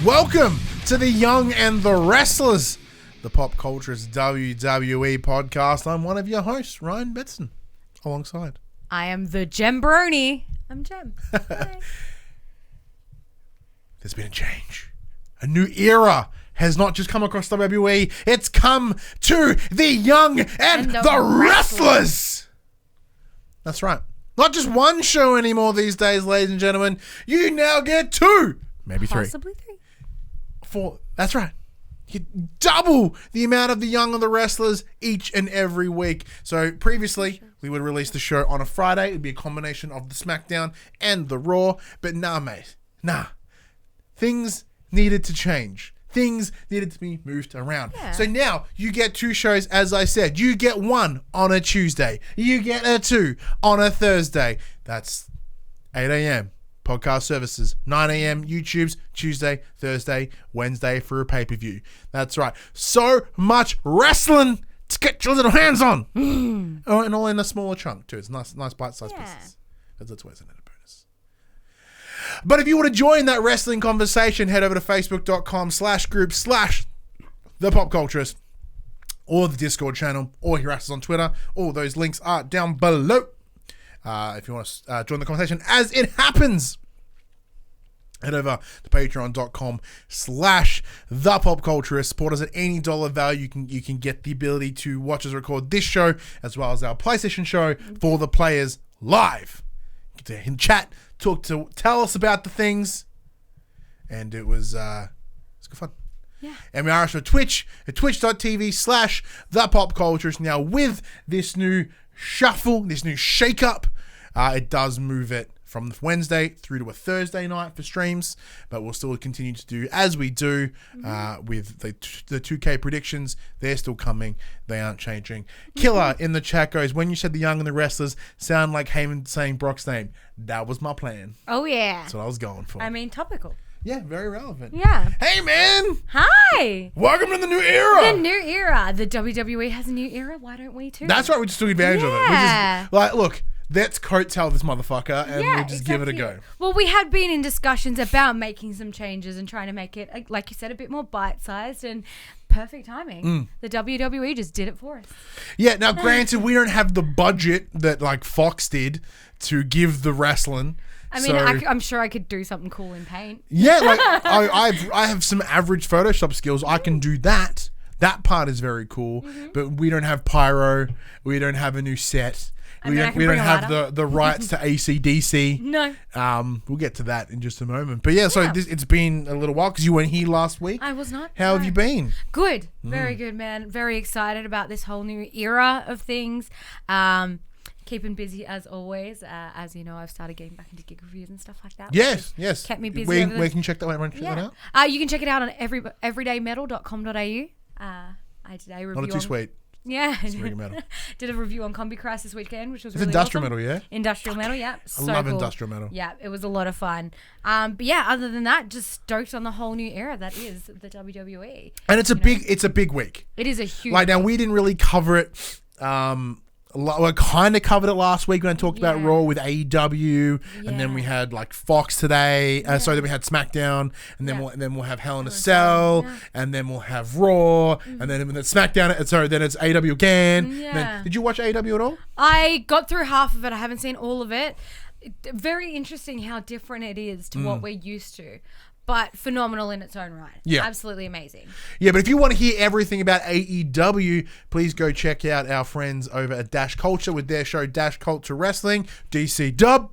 Welcome to the Young and the Wrestlers, the Pop Culture's WWE podcast. I'm one of your hosts, Ryan Betson, alongside. I am the Gembroni. I'm Jem. Hi. There's been a change. A new era has not just come across WWE, it's come to the Young and the Wrestlers. That's right. Not just one show anymore these days, ladies and gentlemen. You now get two, maybe three. Possibly three. Four. That's right. You double the amount of the Young and the Wrestlers each and every week. So previously, we would release the show on a Friday. It'd be a combination of the SmackDown and the Raw. But nah, mate. Nah. Things needed to change. Things needed to be moved around. Yeah. So now you get two shows, as I said. You get one on a Tuesday. You get a two on a Thursday. That's 8 a.m. podcast services. 9 a.m. YouTube's Tuesday, Thursday, Wednesday for a pay-per-view. That's right. So much wrestling to get your little hands on. Oh, and all in a smaller chunk too. It's nice bite-sized pieces. That's always an bonus. But if you want to join that wrestling conversation, head over to facebook.com/group/thepopculturist or the Discord channel, or harass us on Twitter. All those links are down below. If you want to join the conversation as it happens, head over to patreon.com/thepopculturist. Support us at any dollar value. You can get the ability to watch us record this show as well as our PlayStation show for the players live. Get to chat, tell us about the things, and it was good fun. Yeah. And we are also Twitch at twitch.tv/thepopculturist. Now with this new shuffle, this new shake-up, it does move it from Wednesday through to a Thursday night for streams, but we'll still continue to do as we do with the 2K predictions. They're still coming. They aren't changing. Killer in the chat goes, when you said the Young and the Wrestlers sound like Heyman saying Brock's name, that was my plan. Oh, yeah. That's what I was going for. I mean, topical. Yeah, very relevant. Yeah. Hey, man. Hi. Welcome to the new era. The new era. The WWE has a new era. Why don't we too? That's right. We just took advantage of it. Yeah. We just, like, look, let's coattail this motherfucker and we'll just give it a go. Well, we had been in discussions about making some changes and trying to make it, like you said, a bit more bite-sized and perfect timing. The WWE just did it for us. Yeah. Now, granted, we don't have the budget that like Fox did to give the wrestling. I mean, I'm sure I could do something cool in paint. Yeah, like I have some average Photoshop skills. I can do that. That part is very cool. But we don't have pyro. We don't have a new set. We don't have the rights to AC/DC. No. We'll get to that in just a moment. But yeah, so it's been a little while because you weren't here last week. I was not. How have you been? Good. Very good, man. Very excited about this whole new era of things. Keeping busy as always. As you know, I've started getting back into gig reviews and stuff like that. Yes. Kept me busy. Where can you check that out? You can check it out on everydaymetal.com.au. I did a review. Not too sweet. Yeah. Metal. Did a review on Combi Christ this weekend, which was it's really industrial awesome. metal, yeah? Industrial metal, yeah. I love cool. Industrial metal. Yeah, it was a lot of fun. But yeah, other than that, just stoked on the whole new era that is the WWE. And it's a big week. It is a huge now we didn't really cover it. We kind of covered it last week when I talked about Raw with AEW, and then we had like Fox today. So then we had SmackDown, and then we'll have Hell in a Cell, and then we'll have Raw, and then SmackDown. Sorry, then it's AEW again. Then, did you watch AEW at all? I got through half of it. I haven't seen all of it. Very interesting how different it is to what we're used to. But phenomenal in its own right. Yeah. Absolutely amazing. Yeah, but if you want to hear everything about AEW, please go check out our friends over at Dash Culture with their show Dash Culture Wrestling, DC Dub.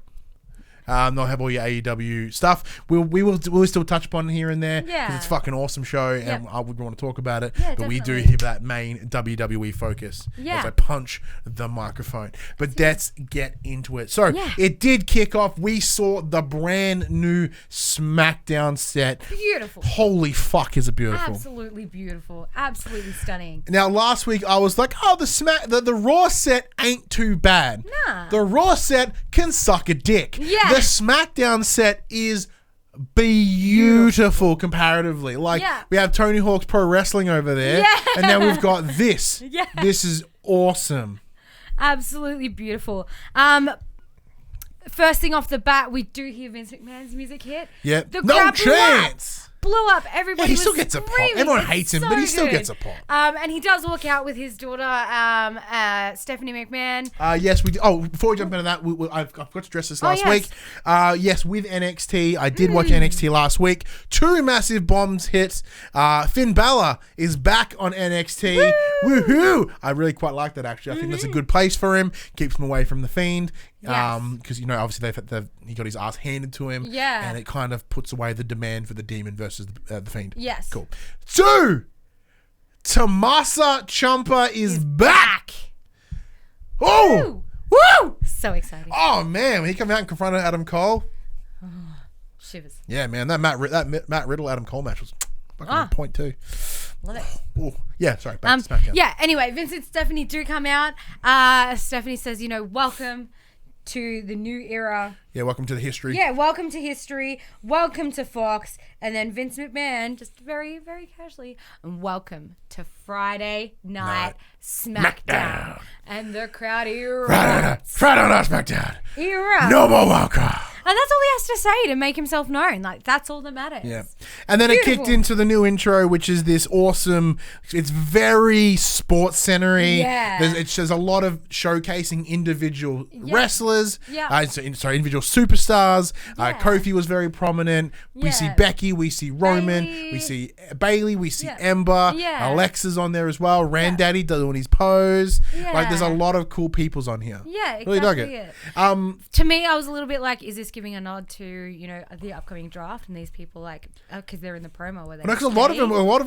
They'll have all your AEW stuff. We'll still touch upon it here and there because it's a fucking awesome show, and I would want to talk about it. Yeah, but definitely. We do have that main WWE focus as I punch the microphone. But let's get into it. So it did kick off. We saw the brand new SmackDown set. Beautiful. Holy fuck, is it beautiful? Absolutely beautiful. Absolutely stunning. Now last week I was like, oh, the Raw set ain't too bad. Nah. The Raw set can suck a dick. Yeah. The SmackDown set is beautiful comparatively. Like, we have Tony Hawk's Pro Wrestling over there, and now we've got this. Yeah. This is awesome. Absolutely beautiful. First thing off the bat, we do hear Vince McMahon's music hit. Yep. The No chance. blew up. Everybody he was still gets a pop. screaming. Everyone It's hates him, so but he still good. gets a pop. And he does walk out with his daughter, Stephanie McMahon. Yes, we do. Oh, before we jump into that, I've got to address this last yes. week. Yes, with NXT, I did watch NXT last week. 2 massive bombs hit. Finn Balor is back on NXT. Woohoo! I really quite like that, actually. I think that's a good place for him. Keeps him away from the Fiend. Yes. Because, obviously he got his ass handed to him. Yeah. And it kind of puts away the demand for the Demon versus the Fiend. Yes. Cool. 2, Tommaso Ciampa is back. Oh! Woo! So exciting. Oh, man. When he came out and confronted Adam Cole. Shivers. Yeah, man. That Matt Riddle Adam Cole match was fucking on point, too. Love it. Oh, yeah, sorry. Back to SmackDown. Yeah, anyway, Vince and Stephanie do come out. Stephanie says, welcome to the new era. Yeah, welcome to the history. Yeah, welcome to history. Welcome to Fox. And then Vince McMahon, just very, very casually, and welcome to Friday Night SmackDown. And the crowd erupts. Friday Night SmackDown. Erupts. No more welcome. And that's all he has to say to make himself known. Like, that's all that matters. Yeah. And then Beautiful. it kicked into the new intro, which is this awesome, it's very sports centery. Yeah. There's a lot of showcasing individual wrestlers. Yeah. Individual superstars. Yeah. Kofi was very prominent. We see Yeah. Becky, we see Roman, Bayley. we see Bayley, we see Yeah. Ember. Yeah. Alexa's on there as well. Randaddy doing his pose. Yeah. Like, there's a lot of cool peoples on here. Yeah, exactly. Really dug it. To me, I was a little bit like, is this giving a nod to, the upcoming draft and these people, like, because they're in the promo where they Because a lot of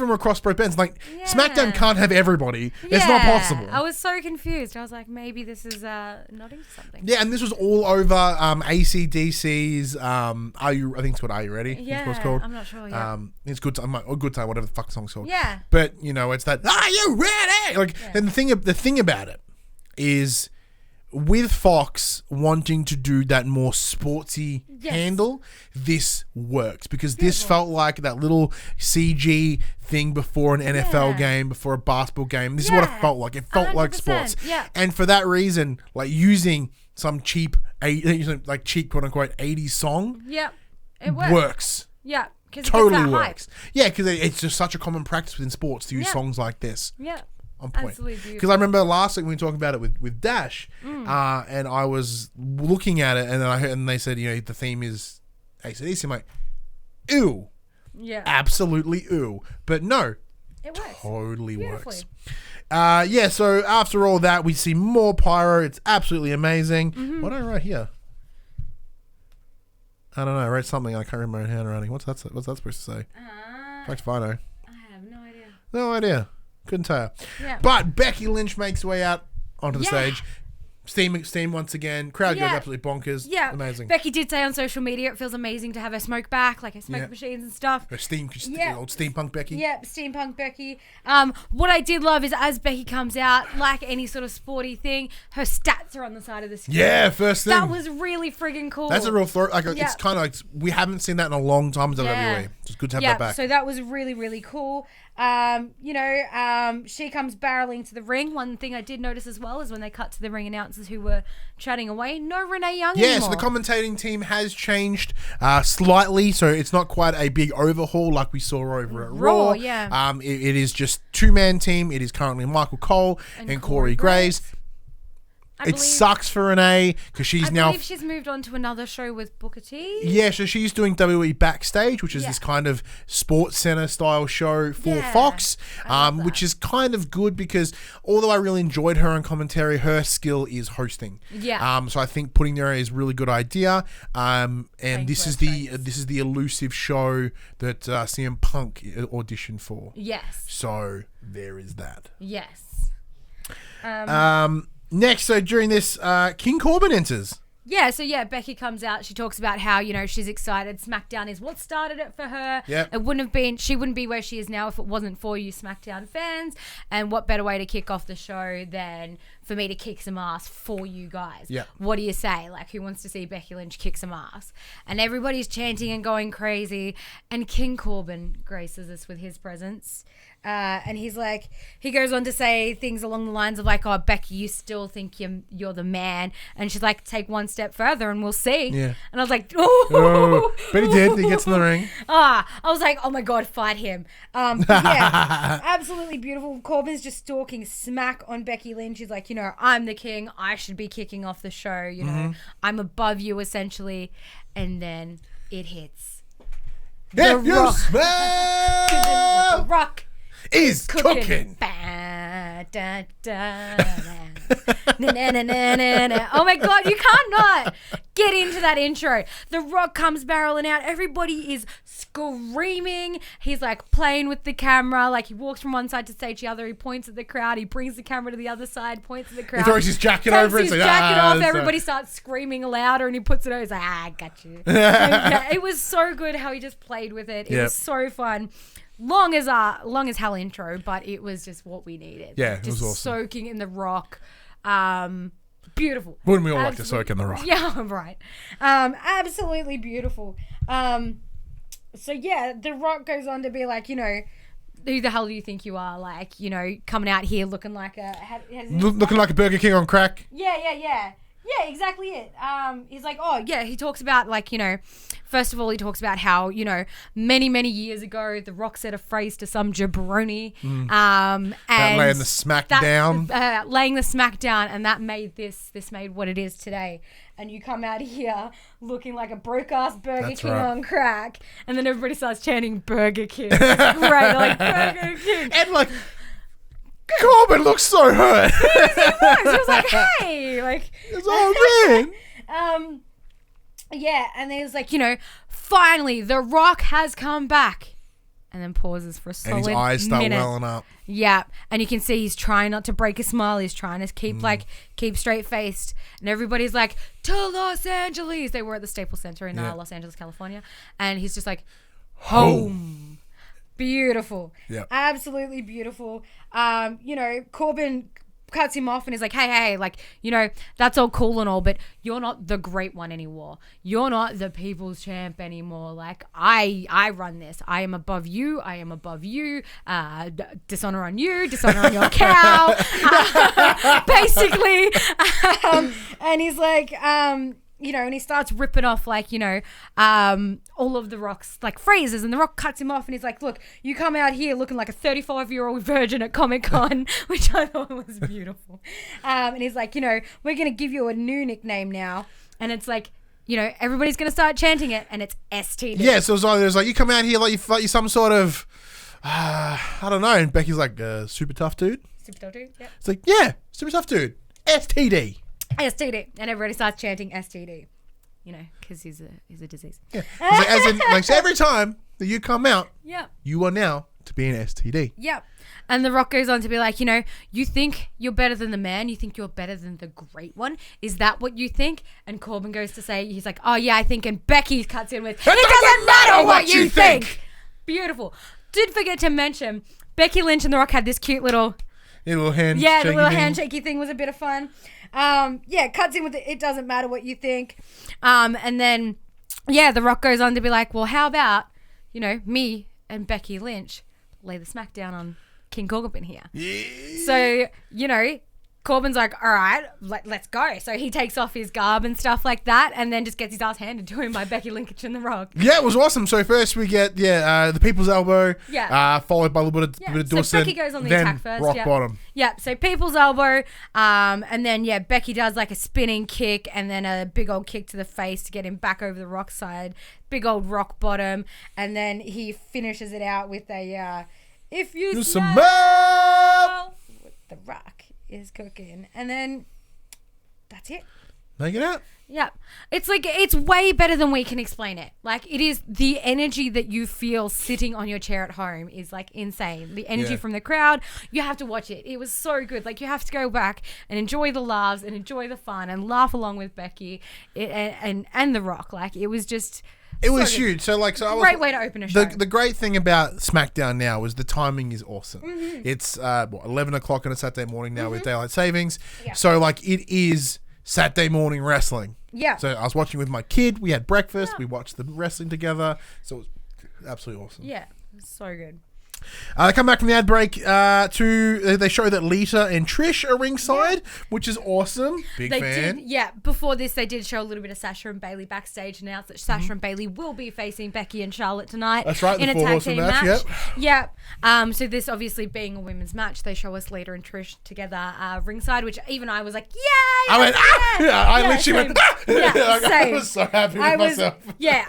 them are across both ends. Like, Yeah. SmackDown can't have everybody. It's not possible. I was so confused. I was like, maybe this is nodding to something. Yeah, and this was all over ACDC's I think it's called Are You Ready? I think Yeah, it's what it's called. I'm not sure. Yeah. It's good time, or good time, whatever the fuck the song's called. Yeah. But it's that Are You Ready? Like, and the thing about it is, with Fox wanting to do that more sportsy handle, this works because this felt like that little CG thing before an NFL game, before a basketball game. This is what it felt like. It felt like 100%. sports. Yeah. And for that reason, like using some cheap quote unquote 80s song Yeah. It works. works. Yeah. Because Totally that works. Yeah, because it's just such a common practice within sports to use songs like this. Hype. Yeah. On point. Absolutely. Because I remember last week when we were talking about it with Dash, and I was looking at it, and then I heard, and they said, the theme is AC/DC. I'm like, ew. Yeah. Absolutely ew. But no, It works. totally Beautifully. works. So after all that, we see more pyro. It's absolutely amazing. Mm-hmm. What did I write here? I don't know. I wrote something. I can't remember my own handwriting. What's that supposed to say? In fact, if I know. I have no idea. No idea. Couldn't tell you. Yeah. But Becky Lynch makes her way out onto the stage. Steam once again. Crowd goes absolutely bonkers. Yeah. Amazing. Becky did say on social media it feels amazing to have her smoke back, like her smoke machines and stuff. Her old steampunk Becky. Yeah, steampunk Becky. What I did love is as Becky comes out, like any sort of sporty thing, her stats are on the side of the screen. Yeah, first thing. That was really friggin' cool. That's a real throw. It's kind of like we haven't seen that in a long time in WWE. It's good to have that back. So that was really, really cool. She comes barreling to the ring. One thing I did notice as well is when they cut to the ring announcers who were chatting away, no Renee Young anymore. So the commentating team has changed slightly, so it's not quite a big overhaul like we saw over at Raw. Yeah. It is just 2-man team. It is currently Michael Cole and Corey Graves. It sucks for Renee because I believe she's moved on to another show with Booker T. Yeah, so she's doing WWE Backstage, which is this kind of sports center style show for Fox, which is kind of good because although I really enjoyed her on commentary, her skill is hosting. Yeah. So I think putting her is a really good idea. And this is the elusive show that CM Punk auditioned for. Yes. So there is that. Yes. Next, so during this, King Corbin enters. Yeah, so Becky comes out. She talks about how, she's excited. SmackDown is what started it for her. Yeah. She wouldn't be where she is now if it wasn't for you SmackDown fans. And what better way to kick off the show than for me to kick some ass for you guys? Yeah. What do you say? Like, who wants to see Becky Lynch kick some ass? And everybody's chanting and going crazy. And King Corbin graces us with his presence. And he's like, he goes on to say things along the lines of like, oh, Becky, you still think you're the man. And she's like, take one step further and we'll see. Yeah. And I was like, oh. But he did. He gets in the ring. I was like, oh my God, fight him. Yeah, absolutely beautiful. Corbin's just talking smack on Becky Lynch. He's like, I'm the king. I should be kicking off the show. I'm above you essentially. And then it hits. The Rock. The Rock is cooking. Oh my God, you can't not get into that intro. The Rock comes barreling out. Everybody is screaming. He's like playing with the camera. Like he walks from one side to stage the other. He points at the crowd. He brings the camera to the other side, points at the crowd. He throws his jacket over it. Takes his jacket off. Everybody starts screaming louder and he puts it over. He's like, I got you. Yeah, it was so good how he just played with it. It was so fun. Long as hell intro, but it was just what we needed. Yeah, it just was awesome. Soaking in the Rock. Beautiful. Wouldn't we all like to soak in the Rock? Yeah, right. Absolutely beautiful. So yeah, the Rock goes on to be like, who the hell do you think you are? Like, coming out here looking like looking like a Burger King on crack. Yeah, exactly it. He's like, oh yeah, he talks about like, first of all, he talks about how, many, many years ago, The Rock said a phrase to some jabroni. And laying the smack down. Laying the smack down, and that made this made what it is today. And you come out here looking like a broke-ass Burger King on crack, and then everybody starts chanting Burger King. It's great, like Burger King. And like, Corbin looks so hurt. He was like, hey, like, it's all man. Yeah, and he was like, finally, The Rock has come back. And then pauses for a solid minute. And his eyes start welling up. Yeah, and you can see he's trying not to break a smile. He's trying to keep straight-faced. And everybody's like, to Los Angeles. They were at the Staples Center in Los Angeles, California. And he's just like, home. Beautiful. Yeah. Absolutely beautiful. Corbin cuts him off and he's like, hey, like, that's all cool and all, but you're not the great one anymore. You're not the people's champ anymore. Like, I run this. I am above you. I am above you. Dishonor on you. Dishonor on your cow. Basically. And he's like, and he starts ripping off like, all of The Rock's like phrases, and The Rock cuts him off and he's like, look, you come out here looking like a 35-year-old virgin at Comic-Con, which I thought was beautiful. And he's like, we're going to give you a new nickname now. And it's like, everybody's going to start chanting it, and it's STD. Yeah, so there's like, you come out here like you're some sort of, I don't know. And Becky's like, super tough dude. Super tough dude, yeah. It's like, yeah, super tough dude. STD. STD. And everybody starts chanting STD. Because he's a disease. Yeah. Like, as in, like, so every time that you come out, yeah, you are now to be an STD. Yeah. And The Rock goes on to be like, you think you're better than the man? You think you're better than the great one? Is that what you think? And Corbin goes to say, he's like, oh yeah, I think. And Becky cuts in with, it doesn't matter what you think. Beautiful. Did forget to mention, Becky Lynch and The Rock had this cute little... The little hand the little handshaky thing was a bit of fun. Cuts in with it doesn't matter what you think. And then, The Rock goes on to be like, well, how about, me and Becky Lynch lay the smackdown on King Corbin here. Yeah. So, Corbin's like, all right, let's go. So he takes off his garb and stuff like that, and then just gets his ass handed to him by Becky Lynch and The Rock. Yeah, it was awesome. So first we get the People's Elbow, followed by a little bit of Dawson. So Becky goes on the attack first. Rock bottom. Yeah, so People's Elbow, and then Becky does like a spinning kick, and then a big old kick to the face to get him back over the Rock side. Big old Rock bottom, and then he finishes it out with a if you smell The Rock is cooking, and then that's it. Make it out. Yeah, it's like, it's way better than we can explain it. Like, it is, the energy that you feel sitting on your chair at home is like insane. The energy from the crowd, you have to watch it. It was so good. Like, you have to go back and enjoy the laughs and enjoy the fun and laugh along with Becky and The Rock. Like, it was just... It was huge. So I was, great way to open a show. The great thing about SmackDown now is the timing is awesome. Mm-hmm. It's 11 o'clock on a Saturday morning now with daylight savings. Yeah. So like, it is Saturday morning wrestling. Yeah. So I was watching with my kid. We had breakfast. Yeah. We watched the wrestling together. So it was absolutely awesome. Yeah, it was so good. They come back from the ad break they show that Lita and Trish are ringside, which is awesome. Big fan. Before this, they did show a little bit of Sasha and Bayley backstage, announced that Sasha and Bayley will be facing Becky and Charlotte tonight. That's right, in the a Four tag Horsewoman team match. Yep. So this obviously being a women's match, they show us Lita and Trish together ringside, which even I was like, yay! I went, I literally went, same. I was so happy with myself.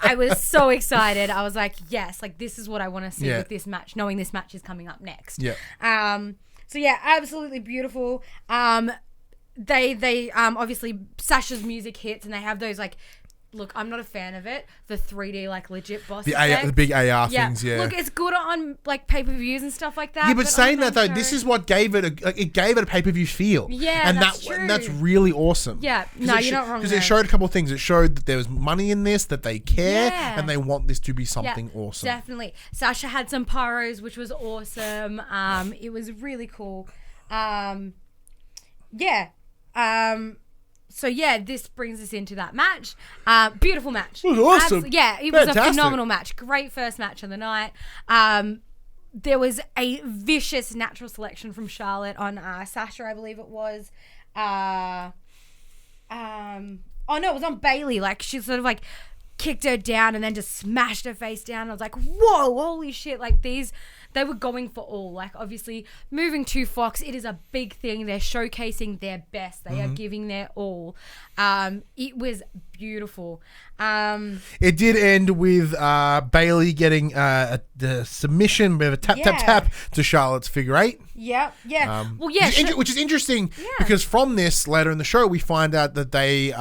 I was so excited. I was like, yes, like this is what I want to see with this match, knowing this match is coming up next. Yeah. Absolutely beautiful. They obviously Sasha's music hits and they have those like, look, I'm not a fan of it. The 3D like legit boss effects. The big AR things, yeah. Look, it's good on like pay-per-views and stuff like that. Yeah, but saying that though, this is what gave it a pay-per-view feel. Yeah, and that's true. And that's really awesome. Yeah, no, you're not wrong. Because it showed a couple of things. It showed that there was money in this, that they care, and they want this to be something awesome. Definitely. Sasha had some pyros, which was awesome. It was really cool. So this brings us into that match. Beautiful match. It was awesome. It was a phenomenal match. Great first match of the night. There was a vicious natural selection from Charlotte on Sasha, I believe it was. It was on Bayley. Like she sort of like kicked her down and then just smashed her face down. I was like, whoa, holy shit. Like they were going for all. Like obviously moving to Fox, it is a big thing. They're showcasing their best. They are giving their all. It was beautiful. It did end with Bayley getting the submission with a tap to Charlotte's figure 8. Yeah. Which is interesting because from this later in the show we find out that they've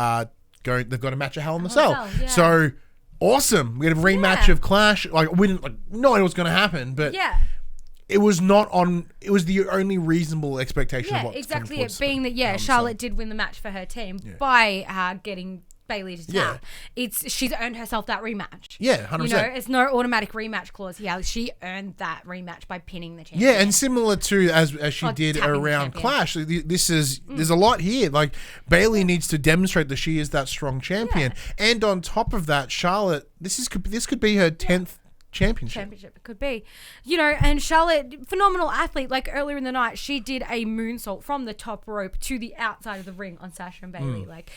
got a match at Hell in the Cell. So awesome. We had a rematch of Clash. Like we didn't know what was going to happen, but it was not on. It was the only reasonable expectation. of what exactly. It being that Charlotte did win the match for her team by getting Bayley to tap. She's earned herself that rematch. Yeah, 100%. You know, it's no automatic rematch clause here. She earned that rematch by pinning the champion. Yeah, and similar to as she did around Clash, there's a lot here. Like Bayley needs to demonstrate that she is that strong champion, and on top of that, Charlotte, this could be her 10th championship. It could be, and Charlotte, phenomenal athlete. Like earlier in the night, she did a moonsault from the top rope to the outside of the ring on Sasha and Bayley. Like,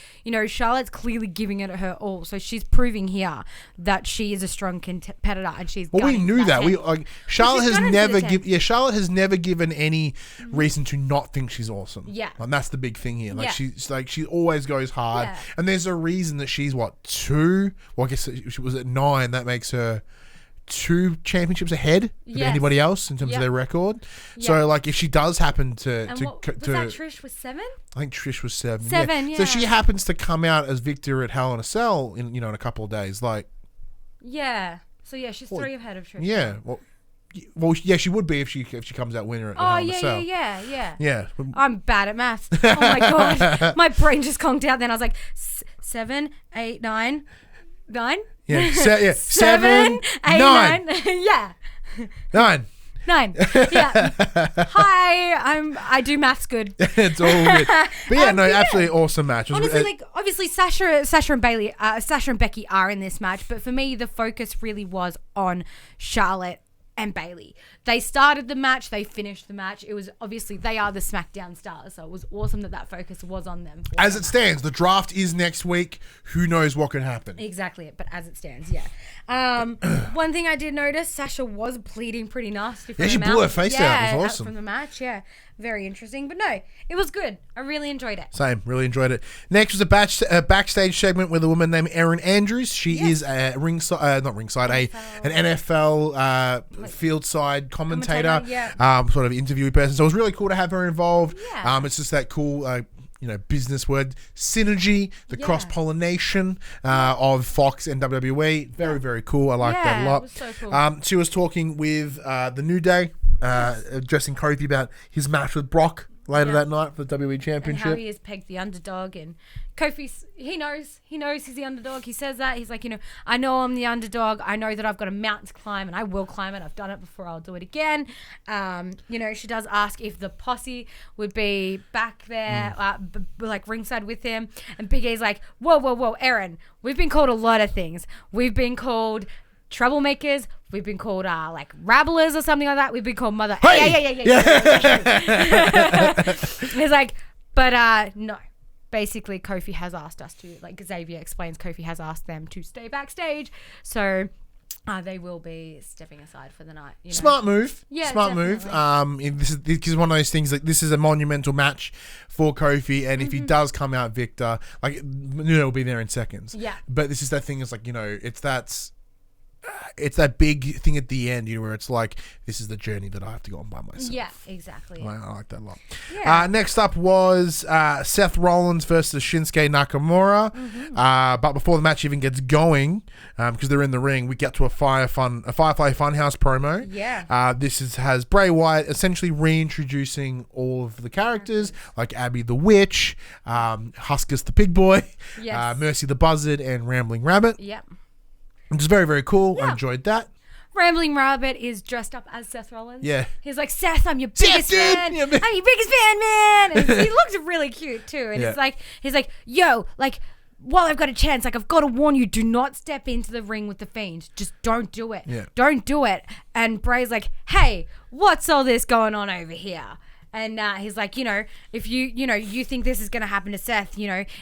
Charlotte's clearly giving it her all. So she's proving here that she is a strong competitor, and she's. Well, we knew that. Charlotte has never given any reason to not think she's awesome. Yeah, and that's the big thing here. Like she always goes hard, and there's a reason that she's 2. Well, I guess she was at 9. That makes her 2 championships ahead of anybody else in terms of their record. So like if she does happen to was that Trish was 7? I think Trish was 7. 7, yeah. So she happens to come out as victor at Hell in a Cell in a couple of days. Like So she's 3 ahead of Trish. Yeah. Well, she would be if she comes out winner at Hell in a Cell. Yeah. I'm bad at maths. Oh my god, my brain just conked out. Then I was like 7, 8, 9. 9? Yeah, 7, 8, 9. 9. 9. Yeah. Hi, I do maths good. It's all good. But absolutely awesome match. Honestly, obviously Sasha and Bayley, Sasha and Becky are in this match, but for me the focus really was on Charlotte and Bayley. They started the match, they finished the match. It was obviously they are the SmackDown stars, so it was awesome that focus was on them. As it stands, the draft is next week. Who knows what can happen? Exactly, but as it stands, one thing I did notice, Sasha was bleeding pretty nasty. From she blew her face out. It was awesome from the match. Very interesting, but no, it was good. I really enjoyed it. Same, really enjoyed it. Next was a backstage segment with a woman named Erin Andrews. She is a an NFL field side commentator, sort of interviewee person. So it was really cool to have her involved. It's just that cool, business word synergy, the cross pollination of Fox and WWE. Very, very cool. I like that a lot. It was so cool. She was talking with the New Day, addressing Kofi about his match with Brock later that night for the WWE Championship. And how he has pegged the underdog, and Kofi, he knows he's the underdog. He says that. He's like, I know I'm the underdog. I know that I've got a mountain to climb, and I will climb it. I've done it before. I'll do it again. She does ask if the posse would be back there, like ringside with him. And Big E's like, whoa, Erin, we've been called a lot of things. We've been called troublemakers, We've been called like rabblers or something like that. We've been called mother. Hey! Yeah. He's like, but no. Basically, Kofi has asked us to, like Xavier explains, Kofi has asked them to stay backstage. So they will be stepping aside for the night. Smart move. Yeah, Smart definitely. move. This is one of those things, like, this is a monumental match for Kofi, and if he does come out victor, like, will be there in seconds. Yeah. But this is that thing, is like, it's that big thing at the end, where it's like, this is the journey that I have to go on by myself. Yeah, exactly. I like that a lot. Yeah. Next up was Seth Rollins versus Shinsuke Nakamura. But before the match even gets going, because they're in the ring, we get to a Firefly Funhouse promo. Yeah. This has Bray Wyatt essentially reintroducing all of the characters, like Abby the Witch, Huskus the Pig Boy, Yes. Mercy the Buzzard, and Rambling Rabbit. Yep. Which is very, very cool. Yeah. I enjoyed that. Rambling Rabbit is dressed up as Seth Rollins. Yeah. He's like, Seth, I'm your biggest fan. Yeah, I'm your biggest fan, man. And he looks really cute too. And Yeah. he's like, yo, like, while I've got a chance, like, I've got to warn you, do not step into the ring with the Fiend. Just don't do it. Yeah. Don't do it. And Bray's like, hey, what's all this going on over here? And he's like, if you think this is going to happen to Seth,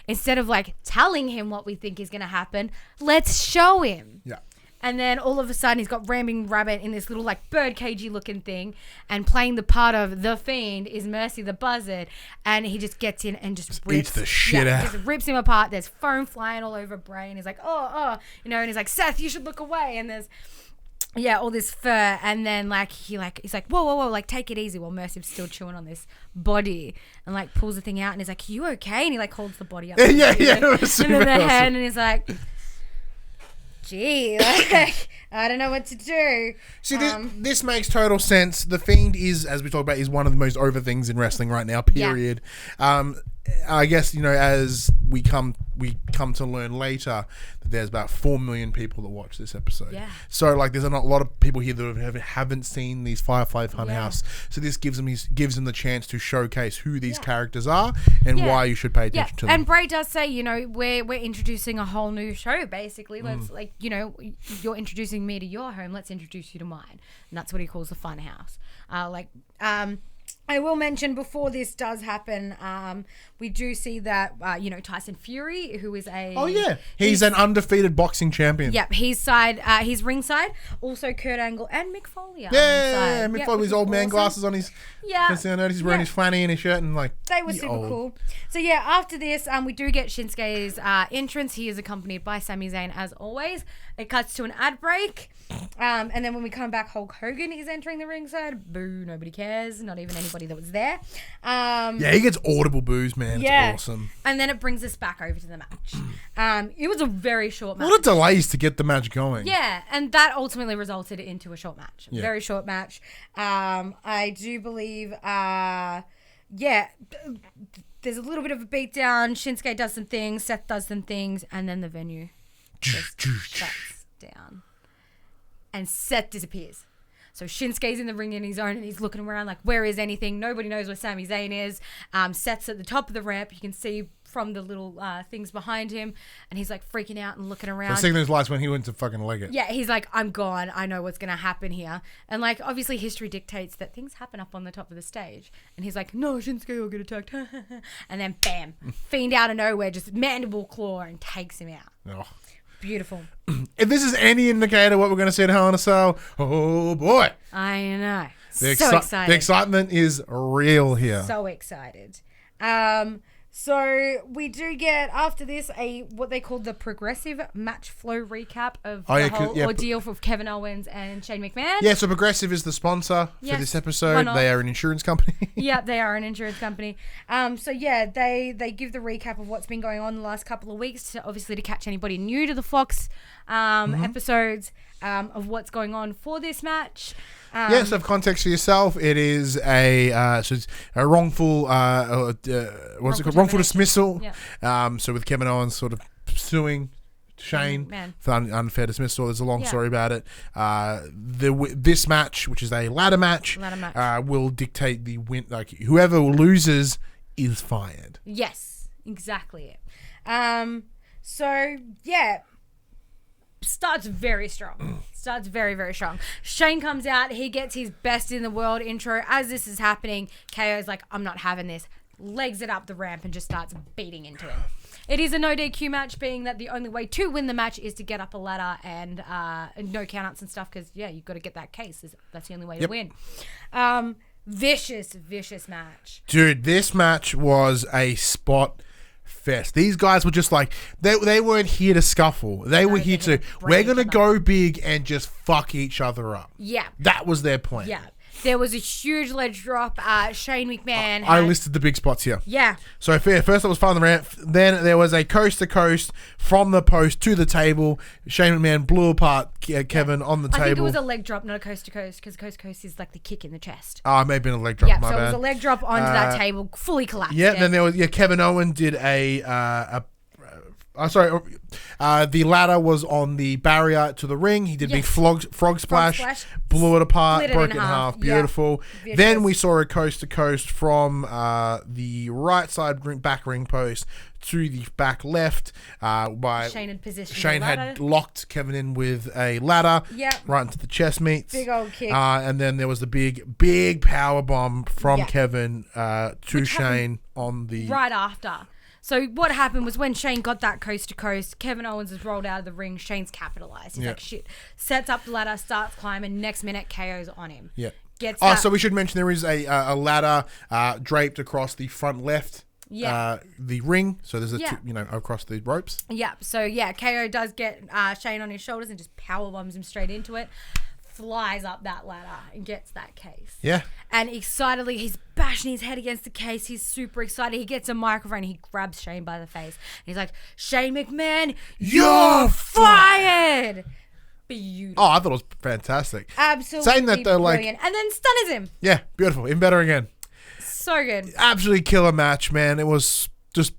instead of like telling him what we think is going to happen, let's show him. Yeah. And then all of a sudden he's got Rambling Rabbit in this little like bird cagey looking thing, and playing the part of the Fiend is Mercy the Buzzard, and he just gets in and just rips eats the shit out. just rips him apart. There's foam flying all over Bray, and he's like, and he's like, Seth, you should look away. And there's all this fur, and then he's like, whoa, like, take it easy, while Mercy's still chewing on this body, and like pulls the thing out, and he's like, you okay? And he like holds the body up. Yeah, it was And then super the awesome. hand, and he's like, gee, like, I don't know what to do. See, this makes total sense. The Fiend is, as we talked about, is one of the most over things in wrestling right now, period. I guess, as we come to learn later that there's about 4 million people that watch this episode. Yeah. So, like, there's not a lot of people here that haven't seen these Firefly Funhouse. So this gives them the chance to showcase who these characters are and why you should pay attention to them. And Bray does say, we're introducing a whole new show, basically. Let's, you're introducing me to your home. Let's introduce you to mine. And that's what he calls the Funhouse. I will mention, before this does happen, we do see that, Tyson Fury, who is he's an undefeated boxing champion. Yep, he's ringside. Also, Kurt Angle and Mick Foley are Yeah, ringside. Mick Foley with his old man glasses on his. Yeah, I noticed he's wearing his fanny and his shirt, and like they were super cool. So after this, we do get Shinsuke's entrance. He is accompanied by Sami Zayn, as always. It cuts to an ad break, and then when we come back, Hulk Hogan is entering the ringside. Boo! Nobody cares. Not even anybody that was there. He gets audible boos, man. It's awesome. And then it brings us back over to the match. It was a very short match. A lot of delays to get the match going. Yeah, and that ultimately resulted into a short match. Yeah. Very short match. I do believe, there's a little bit of a beatdown. Shinsuke does some things, Seth does some things, and then the venue just shuts down. And Seth disappears. So Shinsuke's in the ring on his own, and he's looking around like, where is anything? Nobody knows where Sami Zayn is. Seth's at the top of the ramp. You can see from the little things behind him, and he's like freaking out and looking around. So seeing those lights when he went to fucking leg it. Yeah, he's like, I'm gone. I know what's going to happen here. And like, obviously history dictates that things happen up on the top of the stage. And he's like, no, Shinsuke will get attacked. And then bam, Fiend out of nowhere, just mandible claw and takes him out. Oh. Beautiful. If this is any indicator what we're going to see at Hell in a Cell, oh boy. I know. So excited. The excitement is real here. So excited. So we do get, after this, what they call the progressive match flow recap of the whole ordeal for Kevin Owens and Shane McMahon. Yeah, so Progressive is the sponsor for this episode. They are an insurance company. Yeah, they are an insurance company. They give the recap of what's been going on the last couple of weeks, obviously to catch anybody new to the Fox episodes of what's going on for this match. So for context for yourself, it is it's a wrongful wrongful dismissal. Yeah. So with Kevin Owens sort of suing Shane for unfair dismissal. There's a long story about it. This match, which is a ladder match, will dictate the win. Like, whoever loses is fired. Yes, exactly it. starts very strong. Starts very, very strong. Shane comes out. He gets his best in the world intro. As this is happening, KO's like, I'm not having this. Legs it up the ramp and just starts beating into him. It is a no DQ match, being that the only way to win the match is to get up a ladder and no countouts and stuff, because, yeah, you've got to get that case. That's the only way to win. Vicious match. Dude, this match was a spot fest. These guys were just like, they weren't here to scuffle. They were here to, we're going to go big and just fuck each other up. Yeah. That was their plan. Yeah. There was a huge ledge drop. Shane McMahon. I listed the big spots here. Yeah. So first it was far on the ramp. Then there was a coast to coast from the post to the table. Shane McMahon blew apart Kevin on the table. I think it was a leg drop, not a coast to coast, because coast to coast is like the kick in the chest. Oh, it may have been a leg drop. Yeah, my so bad. it was a leg drop onto that table, fully collapsed. Yeah, then there was Kevin Owens did the ladder was on the barrier to the ring. He did big frog splash, blew it apart, broke it in half. Beautiful. Yeah. Then we saw a coast to coast from the right side back ring post to the back left. By Shane had locked Kevin in with a ladder right into the chest meats. Big old kick. And then there was the big power bomb from Kevin to Shane on the right after. So what happened was, when Shane got that coast to coast, Kevin Owens has rolled out of the ring. Shane's capitalized. He's like, shit. Sets up the ladder, starts climbing. Next minute, KO's on him. Yeah. So we should mention there is a ladder draped across the front left. The ring. So there's across the ropes. Yeah. So KO does get Shane on his shoulders and just power bombs him straight into it. Flies up that ladder and gets that case. Yeah. And excitedly, he's bashing his head against the case. He's super excited. He gets a microphone and he grabs Shane by the face. And he's like, Shane McMahon, you're fired! Beautiful. Oh, I thought it was fantastic. Absolutely saying that, though, brilliant. And then stunners him. Yeah, beautiful. Even better again. So good. Absolutely killer match, man. It was just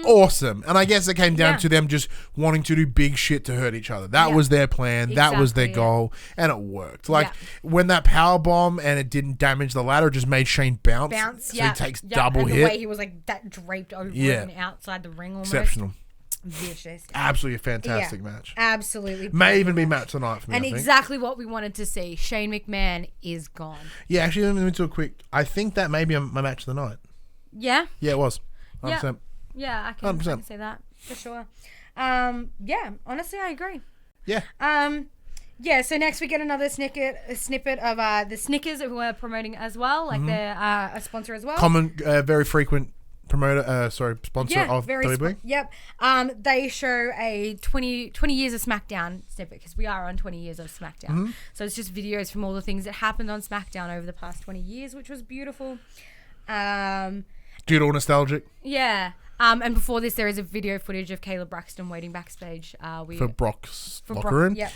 awesome. And I guess it came down to them just wanting to do big shit to hurt each other. That was their plan. Exactly, that was their goal. And it worked. Like when that power bomb and it didn't damage the ladder, it just made Shane bounce. So he takes double and hit. the way he was like that draped over and outside the ring almost. Exceptional. Vicious. Absolutely a fantastic match. Absolutely. May even be match tonight for me. And exactly what we wanted to see. Shane McMahon is gone. Yeah, actually, let me do a quick. I think that may be my match of the night. Yeah? Yeah, it was. 100%. Yeah, I can say that for sure. Honestly, I agree. Yeah. So next we get another snippet of the Snickers who are promoting as well, like they're a sponsor as well. Common, very frequent sponsor of WWE. They show a 20 years of SmackDown snippet, because we are on 20 years of SmackDown. So it's just videos from all the things that happened on SmackDown over the past 20 years, which was beautiful. Dude, all nostalgic. Yeah. And before this, there is a video footage of Kayla Braxton waiting backstage. For Brock's locker room? Yeah,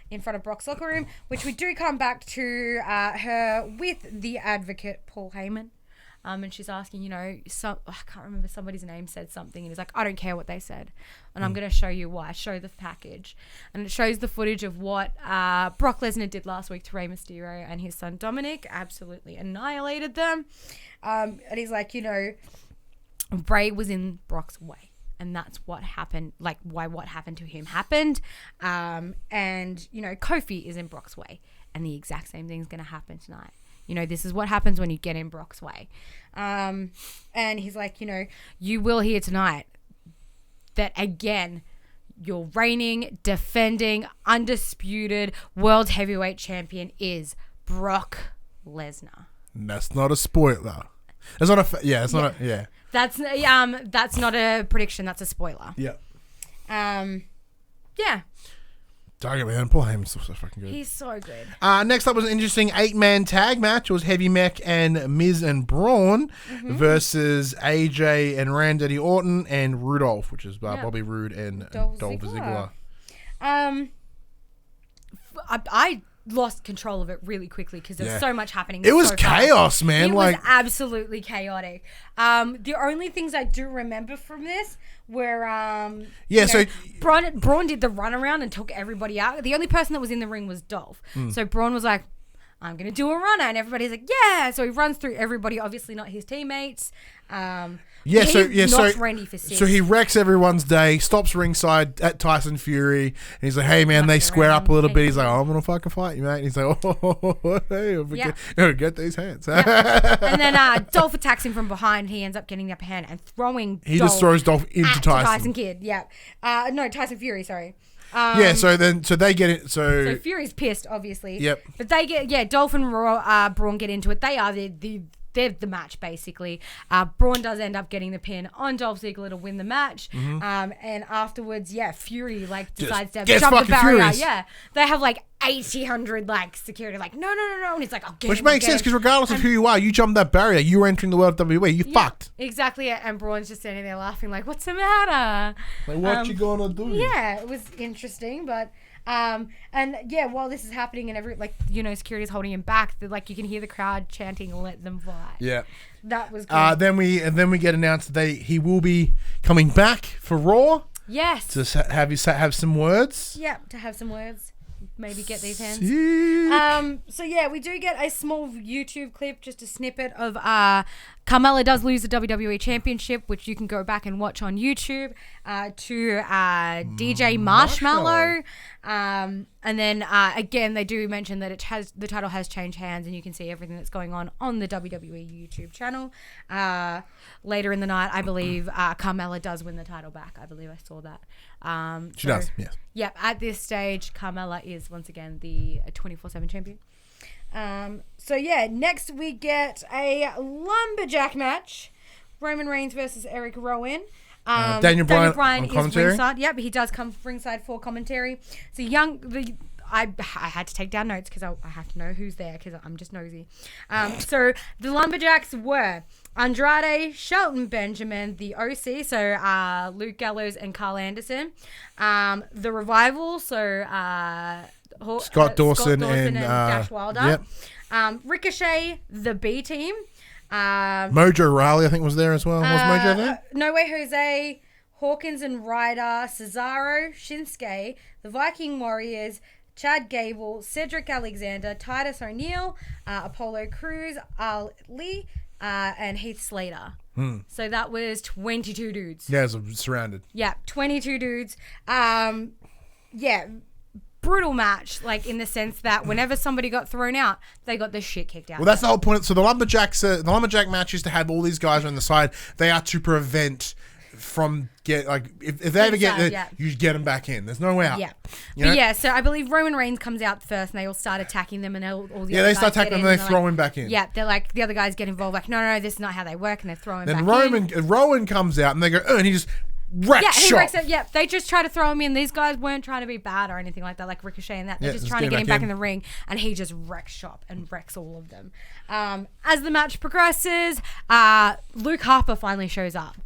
in front of Brock's locker room, which we do come back to her with the advocate, Paul Heyman. And she's asking, I can't remember, somebody's name said something, and he's like, I don't care what they said, and I'm going to show you why. Show the package. And it shows the footage of what Brock Lesnar did last week to Rey Mysterio and his son Dominic. Absolutely annihilated them. And he's like, Bray was in Brock's way, and that's what happened, like why what happened to him happened. And Kofi is in Brock's way, and the exact same thing is going to happen tonight. This is what happens when you get in Brock's way. And he's like, you will hear tonight that, again, your reigning, defending, undisputed world heavyweight champion is Brock Lesnar. That's not a spoiler. It's not a That's not a prediction. That's a spoiler. Yeah. Yeah. Target, man. Paul Heyman's so fucking good. He's so good. Next up was an interesting 8-man tag match. It was Heavy Mech and Miz and Braun versus AJ and Randy Orton and Rudolph, which is Bobby Roode and Dolph Ziggler. I lost control of it really quickly because there's so much happening. It was chaos, man. It was absolutely chaotic. The only things I do remember from this were Braun did the runaround and took everybody out. The only person that was in the ring was Dolph. So Braun was like, I'm going to do a runner. And everybody's like, yeah. So he runs through everybody, obviously not his teammates. He knocks Randy for 6. So he wrecks everyone's day, stops ringside at Tyson Fury, and he's like, "Hey man," they square up a little bit. He's like, "I'm gonna fucking fight you, mate." And he's like, "Hey, get these hands." And then Dolph attacks him from behind. He ends up getting the upper hand and throwing. He just throws Dolph into Tyson Kidd. Yeah. No, Tyson Fury. Sorry. So they get it. So Fury's pissed, obviously. Yep. But they get Dolph and Braun get into it. They are they're the match, basically. Braun does end up getting the pin on Dolph Ziggler to win the match. And afterwards, Fury decides to jump the barrier. Furious. Yeah. They have 1,800 security. No. And he's like, I'll get Which him, makes sense because regardless of who you are, you jump that barrier, you're entering the world of WWE. You fucked. Exactly. And Braun's just standing there laughing what's the matter? What you gonna do? Yeah, it was interesting, but... while this is happening and security's holding him back, you can hear the crowd chanting, "Let them fly." Yeah. That was good. Then we get announced that he will be coming back for Raw. Yes. To have some words. Yeah, to have some words. Maybe get these hands. We do get a small YouTube clip, just a snippet of Carmella does lose the WWE Championship, which you can go back and watch on YouTube, to DJ Marshmallow. And then again, they do mention that the title has changed hands, and you can see everything that's going on the WWE YouTube channel. Later in the night, I believe Carmella does win the title back. I believe I saw that. She does, yes. Yep, at this stage, Carmella is once again the 24/7 champion. Next we get a lumberjack match. Roman Reigns versus Erick Rowan. Daniel Bryan is ringside. Yep, he does come ringside for commentary. So I had to take down notes because I have to know who's there because I'm just nosy. So the lumberjacks were Andrade, Shelton Benjamin, the OC, so Luke Gallows and Carl Anderson. The Revival, so Scott Dawson and Dash Wilder. Yep. Ricochet, the B team. Mojo Rawley, I think, was there as well. Was Mojo there? No Way Jose, Hawkins and Ryder, Cesaro, Shinsuke, the Viking Warriors, Chad Gable, Cedric Alexander, Titus O'Neil, Apollo Crews, Ali, and Heath Slater. So that was 22 dudes. Yeah, it was surrounded. Yeah, 22 dudes. Brutal match, in the sense that whenever somebody got thrown out, they got the shit kicked out. Well, that's the whole point. So the lumberjack match is to have all these guys on the side. They are to prevent from if they ever get there, you get them back in. There's no way out. Yeah. So I believe Roman Reigns comes out first, and they all start attacking them, and all the other they guys start attacking them, and they throw him back in. Yeah, they're the other guys get involved. No, this is not how they work, and they throw him then back in. Rowan comes out, and they go, and he just wrecks shop. They just try to throw him in. These guys weren't trying to be bad or anything like that, like Ricochet and that. They're just trying to get him back in the ring, and he just wrecks shop and wrecks all of them. As the match progresses, Luke Harper finally shows up,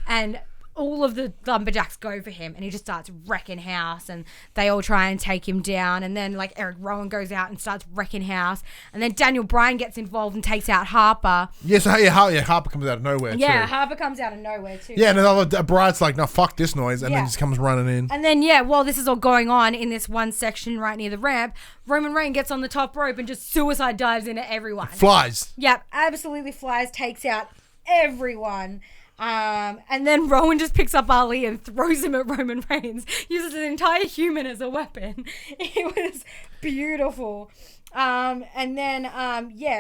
and all of the lumberjacks go for him, and he just starts wrecking house, and they all try and take him down, and then Erick Rowan goes out and starts wrecking house, and then Daniel Bryan gets involved and takes out Harper. Harper comes out of nowhere too. Harper comes out of nowhere too. Yeah, and the other Bride's like, no, fuck this noise, and then just comes running in. And then, while this is all going on in this one section right near the ramp, Roman Reigns gets on the top rope and just suicide dives into everyone. Flies. Yep, absolutely flies, takes out everyone. And then Rowan just picks up Ali and throws him at Roman Reigns. Uses an entire human as a weapon. It was beautiful. And then,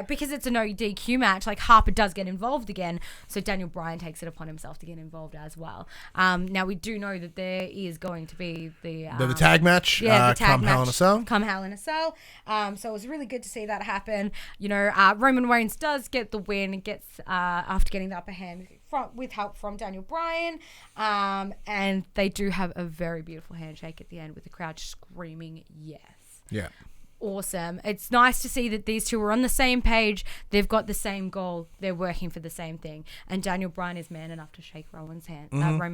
because it's a no DQ match, Harper does get involved again. So Daniel Bryan takes it upon himself to get involved as well. Now we do know that there is going to be the tag match. The tag come match. Hell in a Cell. Come Hell in a Cell. So it was really good to see that happen. Roman Reigns does get the win. Gets after getting the upper hand with help from Daniel Bryan. And they do have a very beautiful handshake at the end with the crowd screaming yes. Yeah. Awesome. It's nice to see that these two are on the same page. They've got the same goal. They're working for the same thing. And Daniel Bryan is man enough to shake Roman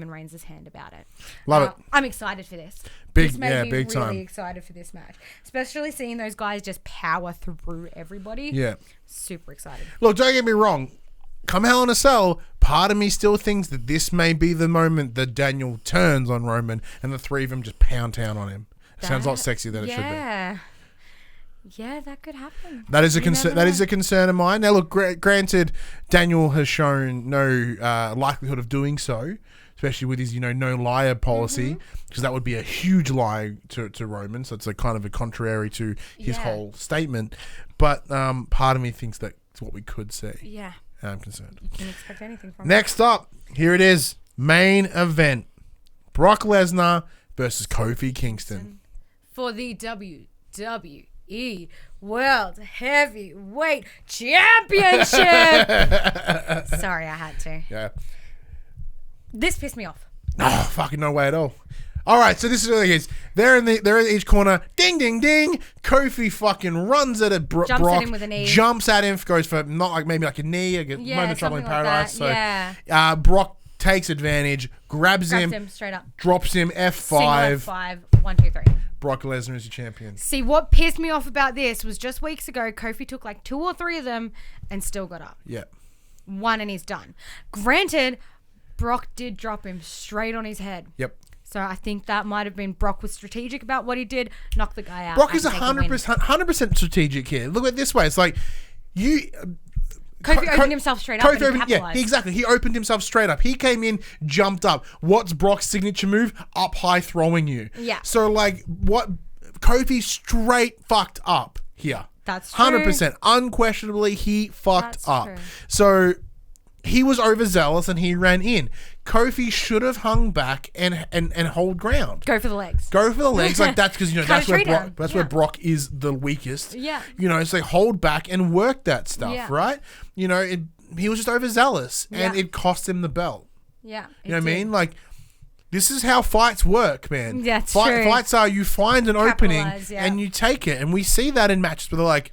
Reigns' hand about it. Love it. I'm excited for this. Big really time. Excited for this match. Especially seeing those guys just power through everybody. Yeah. Super excited. Look, don't get me wrong. Come Hell in a Cell, part of me still thinks that this may be the moment that Daniel turns on Roman and the three of them just pound town on him. Sounds a lot sexier than it should be. Yeah, that could happen. That is a concern. That is a concern of mine. Now, look, granted, Daniel has shown no likelihood of doing so, especially with his, no liar policy, because that would be a huge lie to Roman. So it's like kind of a contrary to his whole statement. But part of me thinks that's what we could see. Yeah. I'm concerned. You can expect anything from Next up, here it is. Main event. Brock Lesnar versus Kofi Kingston. For the WWE World Heavyweight Championship. Sorry, I had to. Yeah. This pissed me off. Oh, fucking no way at all. All right, so this is what it is. They're in each corner. Ding, ding, ding. Kofi fucking runs at it. Jumps Brock at him with a knee. Jumps at him. Goes for maybe like a knee. A moment of trouble in something like paradise. that. So Brock takes advantage. Grabs him straight up. Drops him. F5. Single F5. 1, 2, 3. Brock Lesnar is your champion. See, what pissed me off about this was just weeks ago, Kofi took like 2 or 3 of them and still got up. Yeah. 1 and he's done. Granted, Brock did drop him straight on his head. Yep. So I think that might have been Brock was strategic about what he did, knock the guy out. Brock is 100% strategic here. Look at it this way. It's like you... Kofi opened himself straight up and capitalized. Yeah, exactly. He opened himself straight up. He came in, jumped up. What's Brock's signature move? Up high throwing you. Yeah. So like what Kofi straight fucked up here. That's true. 100%. Unquestionably, he fucked up. True. So he was overzealous and he ran in. Kofi should have hung back and hold ground. Go for the legs. Go for the legs. Like that's because that's where Yeah. Brock is the weakest. Yeah. It's like hold back and work that stuff, Yeah. right? He was just overzealous and it cost him the belt. Yeah. You know what I mean? Like this is how fights work, man. That's true. Fights are you find an opening and you take it, and we see that in matches where they're like,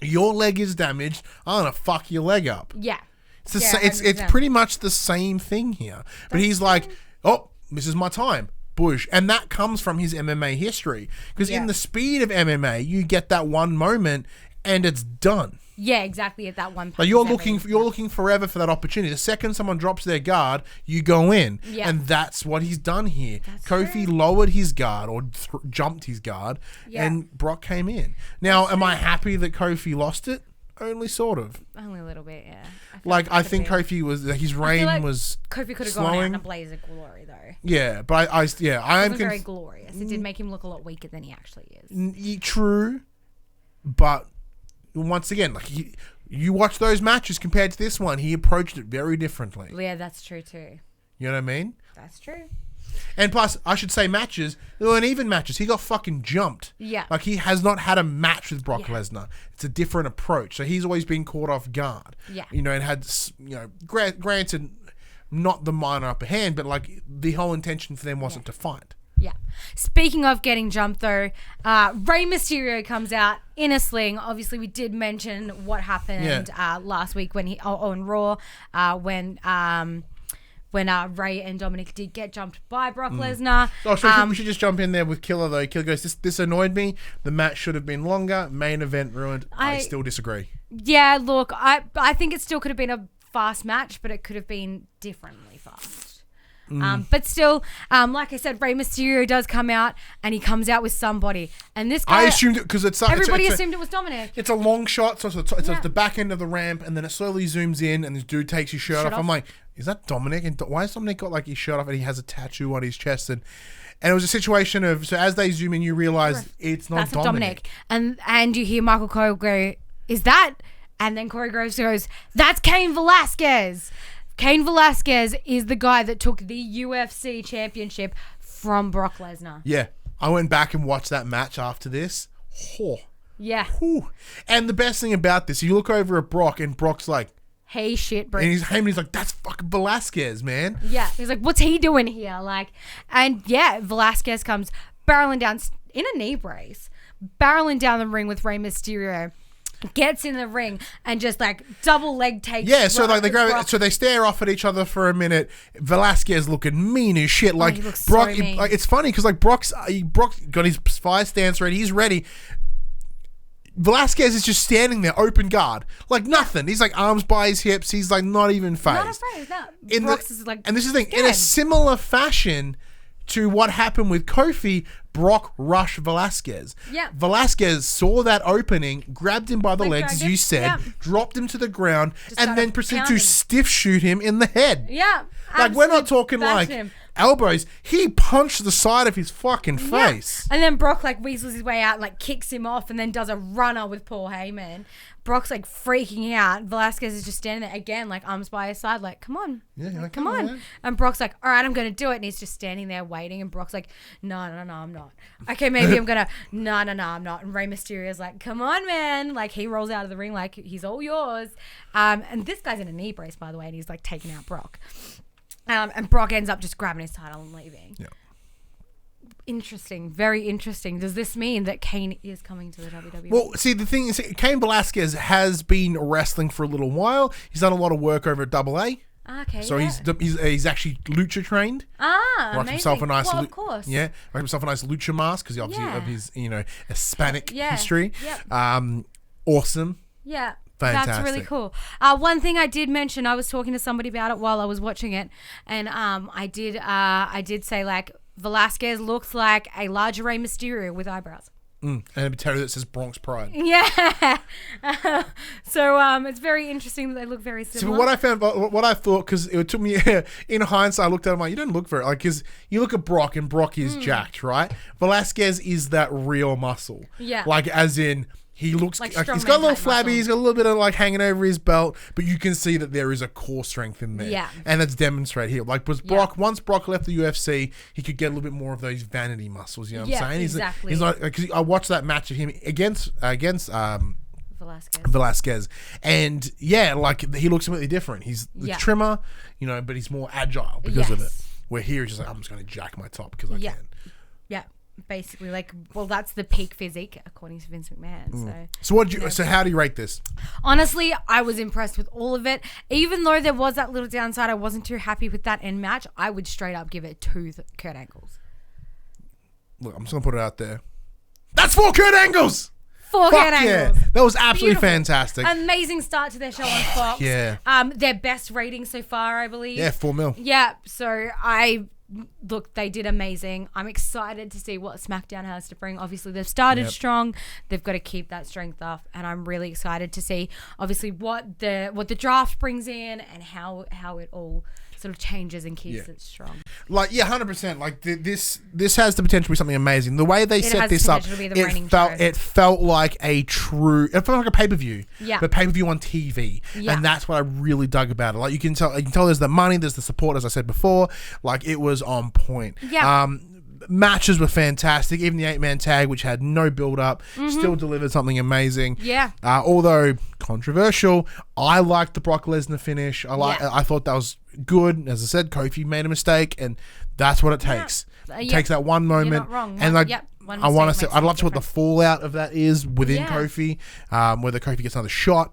your leg is damaged. I'm gonna fuck your leg up. Yeah. It's pretty much the same thing here. But he's like, oh, this is my time. Bush. And that comes from his MMA history. Because in the speed of MMA, you get that one moment and it's done. Yeah, exactly. At that one point. Like you're looking forever for that opportunity. The second someone drops their guard, you go in. Yeah. And that's what he's done here. That's Kofi true. lowered his guard or jumped his guard and Brock came in. Now, am I happy that Kofi lost it? Only sort of. Only a little bit, yeah. I think Kofi was his reign was Kofi could have slowing. gone out in a blaze of glory though. Yeah, but I am very glorious. It did make him look a lot weaker than he actually is. True, but once again, like you watch those matches compared to this one, he approached it very differently. Yeah, that's true too. You know what I mean? That's true. And plus, I should say matches, they weren't even matches. He got fucking jumped. Yeah. Like, he has not had a match with Brock Lesnar. It's a different approach. So, he's always been caught off guard. Yeah. And had, granted, not the minor upper hand, but, like, the whole intention for them wasn't to fight. Yeah. Speaking of getting jumped, though, Rey Mysterio comes out in a sling. Obviously, we did mention what happened last week when on Raw, when Ray and Dominic did get jumped by Brock Lesnar. Oh, so we should just jump in there with Killer, though. Killer goes, this annoyed me. The match should have been longer. Main event ruined. I still disagree. Yeah, look, I think it still could have been a fast match, but it could have been differently fast. But still, like I said, Rey Mysterio does come out, and he comes out with somebody. And this guy... I assumed it because everybody assumed it was Dominic. It's a long shot, so it's at the back end of the ramp, and then it slowly zooms in, and this dude takes his shirt off. I'm like, is that Dominic? And why has Dominic got like his shirt off and he has a tattoo on his chest? And it was a situation of, so as they zoom in, you realize it's not Dominic. And you hear Michael Cole go, is that? And then Corey Groves goes, that's Cain Velasquez. Cain Velasquez is the guy that took the UFC championship from Brock Lesnar. Yeah. I went back and watched that match after this. Oh. Yeah. Whew. And the best thing about this, you look over at Brock and Brock's like, hey, shit, bro. And he's like, that's fucking Velasquez, man. Yeah. He's like, what's he doing here? Velasquez comes barreling down in a knee brace, barreling down the ring with Rey Mysterio. Gets in the ring and just like double leg takes. Yeah, so like they grab it, so they stare off at each other for a minute. Velasquez looking mean as shit. Like he looks Brock, so mean. it's funny because like Brock got his fire stance ready. He's ready. Velasquez is just standing there, open guard, like nothing. He's like arms by his hips. He's like not even phased. Not afraid. No. Brock's is like. And this is the thing. scared. In a similar fashion, to what happened with Kofi, Brock rushed Velasquez. Yeah. Velasquez saw that opening, grabbed him by the legs, as dragged you him. said, Yeah. dropped him to the ground, and started then proceeded pounding. to stiff shoot him in the head. Yeah. Like, we're not absolutely talking bashed like him. elbows. He punched the side of his fucking Yeah. face. And then Brock like weasels his way out and like kicks him off and then does a runner with Paul Heyman. Brock's like freaking out. Velasquez is just standing there again, like arms by his side, like, come on. Yeah, Like, like, come come on. on. And Brock's like, all right, I'm going to do it. And he's just standing there waiting. And Brock's like, no, I'm not. Okay, maybe I'm going to, no, I'm not. And Rey Mysterio's like, come on, man. Like, he rolls out of the ring like he's all yours. And this guy's in a knee brace, by the way, and he's like taking out Brock. And Brock ends up just grabbing his title and leaving. Yeah. Interesting. Very interesting. Does this mean that Kane is coming to the WWE? Well, see, the thing is, Cain Velasquez has been wrestling for a little while. He's done a lot of work over at AA. Okay. So yeah. he's actually lucha trained. Amazing. Himself a nice, well, of course. Yeah, wrapped himself a nice lucha mask because obviously Yeah. of his Hispanic Yeah. history. Yep. Awesome. Yeah. Fantastic. That's really cool. One thing I did mention, I was talking to somebody about it while I was watching it, and I did say like Velasquez looks like a larger Rey Mysterio with eyebrows. And a tattoo that says Bronx Pride. Yeah. So it's very interesting that they look very similar. So what I thought, because it took me in hindsight, I looked at him like, you don't look very like, because you look at Brock and Brock is jacked, right? Velasquez is that real muscle. Yeah. Like as in. He looks Like like he's strongman got a little type flabby, muscle. he's got a little bit of like hanging over his belt, but you can see that there is a core strength in there. Yeah. And it's demonstrated here. Like was Brock, once Brock left the UFC, he could get a little bit more of those vanity muscles, you know what I'm saying? Exactly. He's not, because I watched that match of him against Velasquez. And yeah, like he looks completely different. He's the trimmer, but he's more agile because of it. Where here he's just like, I'm just going to jack my top because I can. Yeah. Basically, that's the peak physique according to Vince McMahon. So how do you rate this? Honestly, I was impressed with all of it. Even though there was that little downside, I wasn't too happy with that end match. I would straight up give it 2 Kurt Angles. Look, I'm just going to put it out there. That's 4 Kurt Angles! 4 Kurt Yeah. Angles. That was absolutely Beautiful. fantastic. Amazing start to their show on Fox. Yeah. Their best rating so far, I believe. Yeah, 4 mil. Yeah, so they did amazing. I'm excited to see what SmackDown has to bring. Obviously, they've started strong. They've got to keep that strength up, and I'm really excited to see, obviously, what the draft brings in and how it all sort of changes and keeps it strong. Like, 100%. Like this has the potential to be something amazing. The way they set this up, it felt like it felt like a pay-per-view. Yeah. But pay-per-view on TV. Yeah. And that's what I really dug about it. Like you can tell there's the money, there's the support, as I said before. Like it was on point. Yeah. Matches were fantastic. Even the 8-man tag, which had no build-up, still delivered something amazing. Yeah. Although controversial, I liked the Brock Lesnar finish. I thought that was good. As I said, Kofi made a mistake, and that's what it takes. It takes that one moment. You're not wrong. And One I want to mistake see. I'd makes love to see what the difference. fallout of that is within Yeah. Kofi. Whether Kofi gets another shot.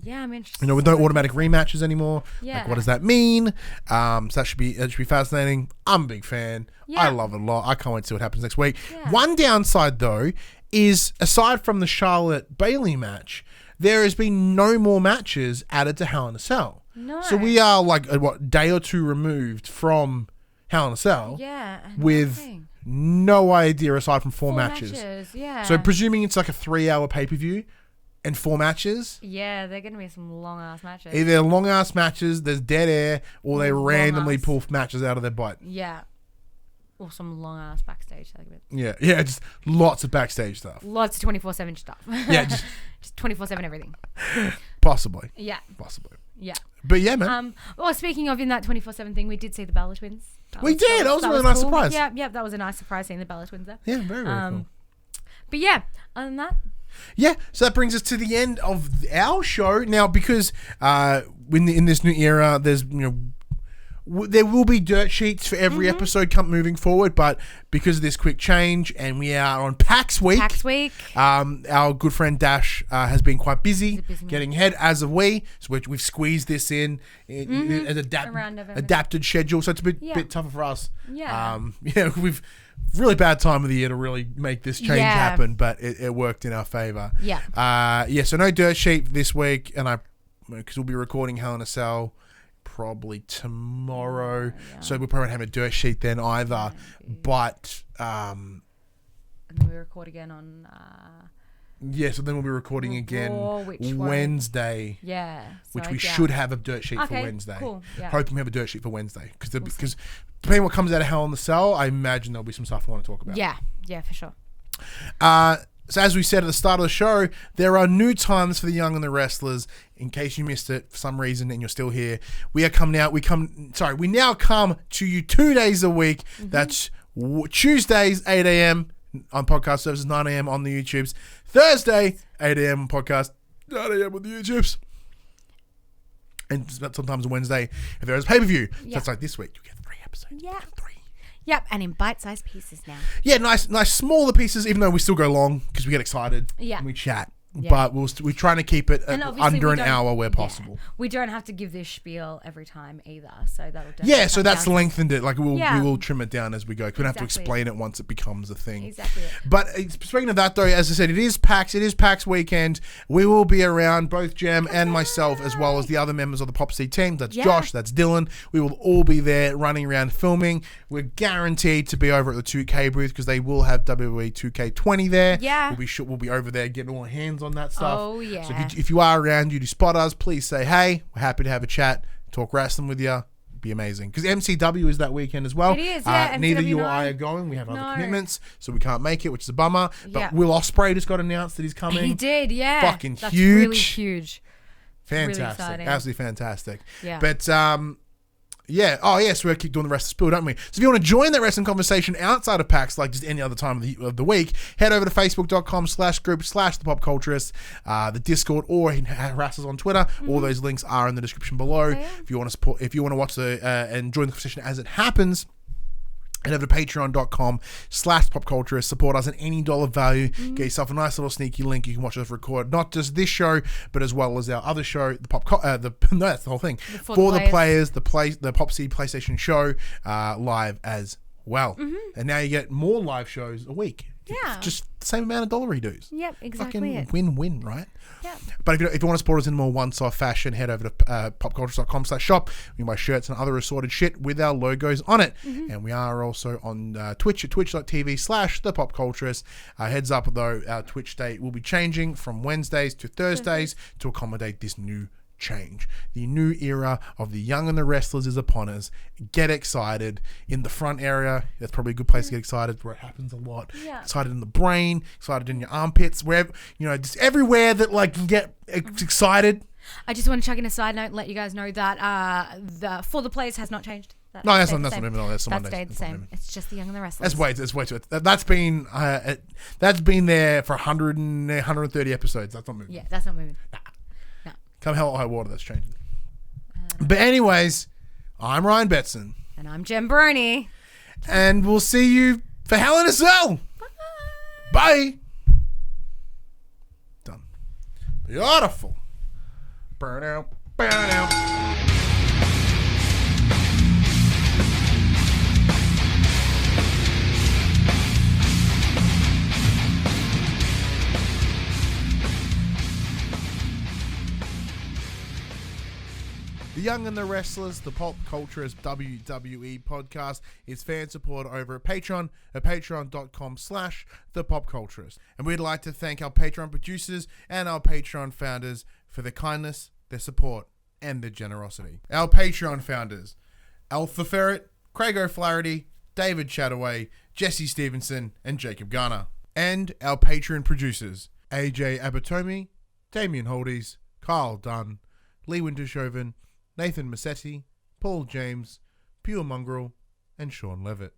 Yeah, I'm interested. With no automatic rematches anymore. Yeah. Like, what does that mean? So that should be fascinating. I'm a big fan. Yeah. I love it a lot. I can't wait to see what happens next week. Yeah. One downside though is, aside from the Charlotte Bayley match, there has been no more matches added to Hell in a Cell. No. So we are like a day or two removed from Hell in a Cell. Yeah. With nothing. no idea aside from four matches. Yeah. So presuming it's like a 3-hour pay-per-view and 4 matches. Yeah, they're going to be some long-ass matches. Either long-ass matches, there's dead air, or they randomly Long-ass. pull matches out of their butt. Yeah. Or some long-ass backstage segment. Yeah, just lots of backstage stuff. Lots of 24/7 stuff. Yeah, just just 24/7 everything. possibly. Yeah. Yeah. But yeah, man. Well, speaking of in that 24/7 thing, we did see the Bella Twins. That was a really nice surprise. Yeah, that was a nice surprise seeing the Bella Twins there. Yeah, very, very cool. But yeah, other than that, Yeah, so that brings us to the end of our show. Now, because in this new era, there's there will be dirt sheets for every episode moving forward, but because of this quick change, and we are on PAX week. Our good friend Dash has been quite busy getting ahead as of so we've squeezed this in an adapted schedule, so it's a bit tougher for us. Yeah. We've really bad time of the year to really make this change happen, but it worked in our favor. Yeah. So no dirt sheet this week, and because we'll be recording Hell in a Cell probably tomorrow. So we probably won't have a dirt sheet then either. But and we record again on so then we'll be recording again which Wednesday. Yeah. Which we should have a dirt sheet for Wednesday. Cool. Yeah. Hoping we have a dirt sheet for Wednesday. Because depending on what comes out of Hell in the Cell, I imagine there'll be some stuff I want to talk about. Yeah, for sure. So as we said at the start of the show, there are new times for the Young and the Restless. In case you missed it for some reason and you're still here, we now come to you 2 days a week. That's Tuesdays 8 a.m. on podcast services, 9 a.m. on the YouTubes. Thursday 8 a.m. on podcast, 9 a.m. on the YouTubes. And sometimes on Wednesday if there is pay-per-view. So that's like this week. You get 3 episodes. Yeah. 3. Yep, and in bite-sized pieces now. Yeah, nice smaller pieces, even though we still go long because we get excited and we chat. Yeah. But we're trying to keep it under an hour where possible. We don't have to give this spiel every time either, so that'll definitely so that's lengthened it. Like we will trim it down as we go. We don't have to explain it once it becomes a thing. Exactly. But speaking of that, though, as I said, it is PAX weekend. We will be around, both Jem and myself, as well as the other members of the PopC team. That's Josh, that's Dylan. We will all be there running around filming. We're guaranteed to be over at the 2K booth because they will have WWE 2K20 there. Yeah. We'll be over there getting all hands on that stuff. Oh, yeah. So if you are around, you do spot us, please say hey. We're happy to have a chat, talk wrestling with you. It'd be amazing. Because MCW is that weekend as well. It is, yeah. Neither you or I are going. We have other commitments, so we can't make it, which is a bummer. But Will Ospreay just got announced that he's coming. He did, yeah. Fucking That's huge. Really huge. Fantastic. Really Absolutely fantastic. Yeah. But so we keep doing the rest of the spiel, don't we? So if you want to join that wrestling conversation outside of PAX, like just any other time of the week, head over to facebook.com/group/thepopculturist, the Discord, or harass us on Twitter. All those links are in the description below. If you want to support, if you want to watch and join the conversation as it happens, head over to patreon.com/popculturist. Support us at any dollar value. Get yourself a nice little sneaky link. You can watch us record not just this show, but as well as our other show, that's the whole thing. For the players, the PopC PlayStation show live as well. And now you get more live shows a week. Yeah. Just the same amount of dollar dues. Yep, exactly. Fucking win-win, right? Yeah. But if you want to support us in more one-off fashion, head over to popculturist.com/shop. We buy shirts and other assorted shit with our logos on it. And we are also on Twitch at twitch.tv/thepopculturist. Heads up though, our Twitch date will be changing from Wednesdays to Thursdays to accommodate this new change. The new era of the Young and the Restless is upon us. Get excited in the front area. That's probably a good place to get excited, where it happens a lot. Excited in the brain, excited in your armpits, wherever, just everywhere that like can get excited. I just want to chuck in a side note and let you guys know that the For the Players has not changed. That's not moving on. That's stayed the same. It's just the Young and the Restless. That's way too. That's been there for 130 episodes. That's not moving. Yeah, that's not moving. Nah. Come hell or high water, that's changing. But anyways, I'm Ryan Betson. And I'm Jem Brony. And we'll see you for Hell in a Cell. Bye. Done. Beautiful. Burn out. Burn out. The Young and the Restless, the Pop Culturist WWE podcast, is fan support over at Patreon at patreon.com/thepopculturist. And we'd like to thank our Patreon producers and our Patreon founders for their kindness, their support, and their generosity. Our Patreon founders: Alpha Ferret, Craig O'Flaherty, David Chataway, Jesse Stevenson, and Jacob Garner. And our Patreon producers: AJ Abatomi, Damien Holdies, Kyle Dunn, Lee Wintershoven, Nathan Massetti, Paul James, Pure Mongrel, and Sean Levitt.